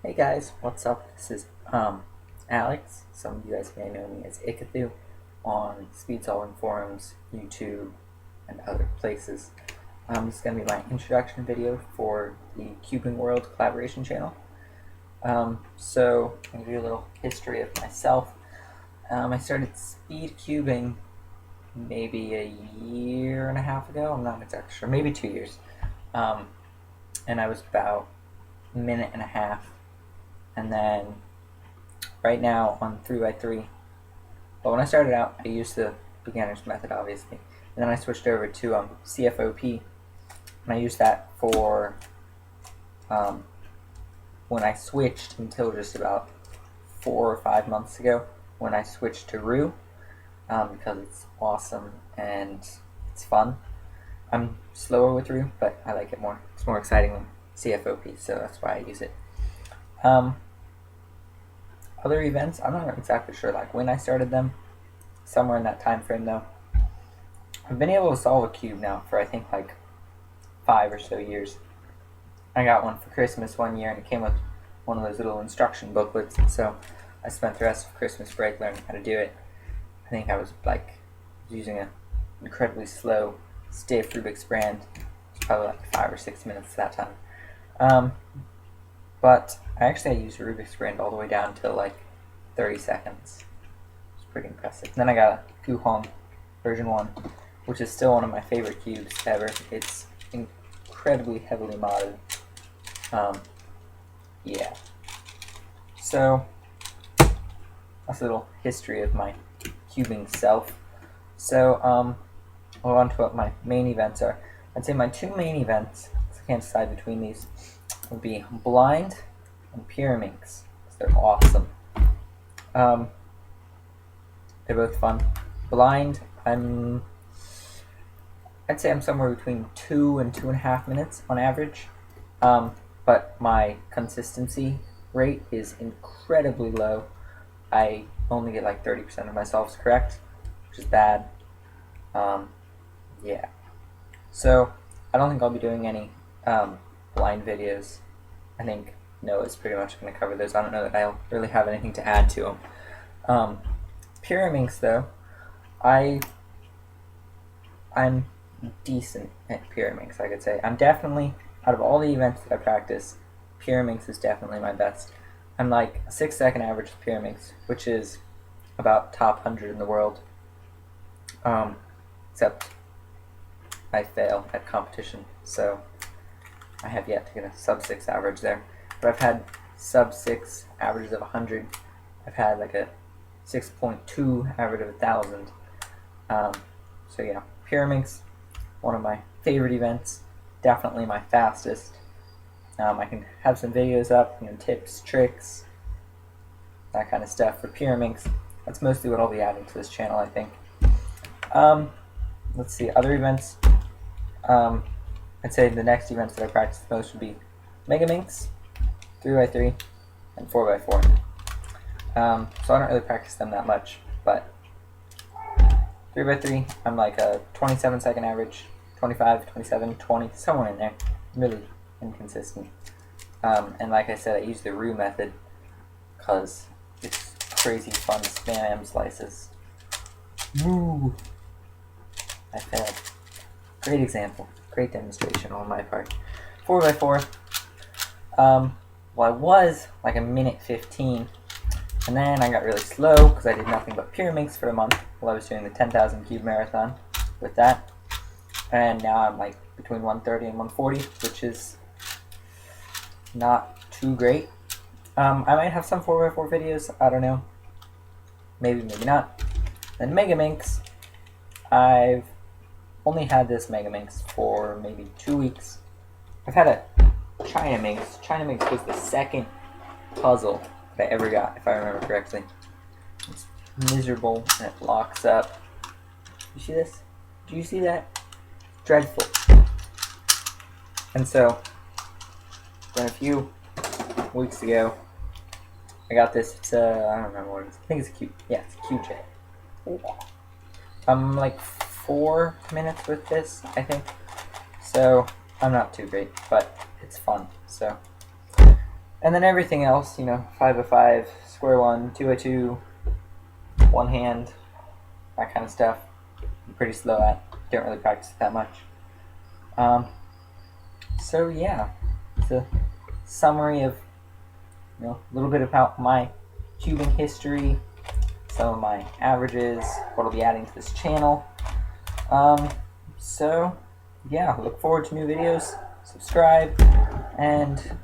Hey guys, what's up? This is Alex. Some of you guys may know me as Ickathu on speed solving forums, YouTube, and other places. This is going to be my introduction video for the Cubing World collaboration channel. So I'm going to do a little history of myself. I started speed cubing maybe a year and a half ago. I'm not exactly sure, maybe 2 years. And I was about a minute and a half. And then right now on 3x3, but when I started out, I used the beginner's method, obviously. And then I switched over to CFOP, and I used that for when I switched until just about 4 or 5 months ago, when I switched to Rue, because it's awesome and it's fun. I'm slower with Rue, but I like it more. It's more exciting than CFOP, so that's why I use it. Other events, I'm not exactly sure like when I started them, somewhere in that time frame though. I've been able to solve a cube now for I think like 5 or so years. I got one for Christmas one year and it came with one of those little instruction booklets, so I spent the rest of Christmas break learning how to do it. I think I was like using an incredibly slow, stiff Rubik's brand. It was probably like 5 or 6 minutes at that time. But I used a Rubik's brand all the way down to like 30 seconds. It's pretty impressive. And then I got a Guhong version 1, which is still one of my favorite cubes ever. It's incredibly heavily modded. Yeah. So that's a little history of my cubing self. So I'll on to what my main events are. I'd say my two main events, I can't decide between these, would be Blind and Pyraminx. They're awesome. They're both fun. Blind, I'd say I'm somewhere between 2 and 2.5 minutes on average. But my consistency rate is incredibly low. I only get like 30% of my solves correct, which is bad. Yeah. So I don't think I'll be doing any blind videos. I think Noah's pretty much going to cover those. I don't know that I'll really have anything to add to them. Pyraminx though, I'm decent at Pyraminx, I could say. I'm definitely, out of all the events that I practice, Pyraminx is definitely my best. I'm like a 6-second average with Pyraminx, which is about top 100 in the world. Except I fail at competition, so I have yet to get a sub-6 average there. But I've had sub-6 averages of 100. I've had like a 6.2 average of 1,000. So yeah, Pyraminx, one of my favorite events. Definitely my fastest. I can have some videos up, tips, tricks, that kind of stuff for Pyraminx. That's mostly what I'll be adding to this channel, I think. Let's see, other events. I'd say the next events that I practice the most would be Megaminx, 3x3, and 4x4. So I don't really practice them that much, but 3x3, I'm like a 27-second average, 25, 27, 20, somewhere in there. I'm really inconsistent. And like I said, I use the Rue method because it's crazy fun to spam slices. Woo! I failed. Great example. Great demonstration on my part. 4x4. Well, I was like a minute 15, and then I got really slow because I did nothing but Pyraminx for a month while I was doing the 10,000 cube marathon with that. And now I'm like between 130 and 140, which is not too great. I might have some 4x4 videos, I don't know. Maybe, maybe not. Then Megaminx, I've only had this Megaminx for maybe 2 weeks. I've had a Chinaminx. Chinaminx was the second puzzle that I ever got, if I remember correctly. It's miserable and it locks up. You see this? Do you see that? Dreadful. And so, then a few weeks ago, I got this. It's a, I don't remember what it is. I think it's a Q. Yeah, it's a QJ. I'm like 4 minutes with this, I think. So I'm not too great, but it's fun. So And then everything else, 5x5, square one, 2x2, one hand, that kind of stuff, I'm pretty slow at. Don't really practice it that much. So yeah, it's a summary of a little bit about my cubing history, some of my averages, what I'll be adding to this channel. So yeah, look forward to new videos, subscribe, and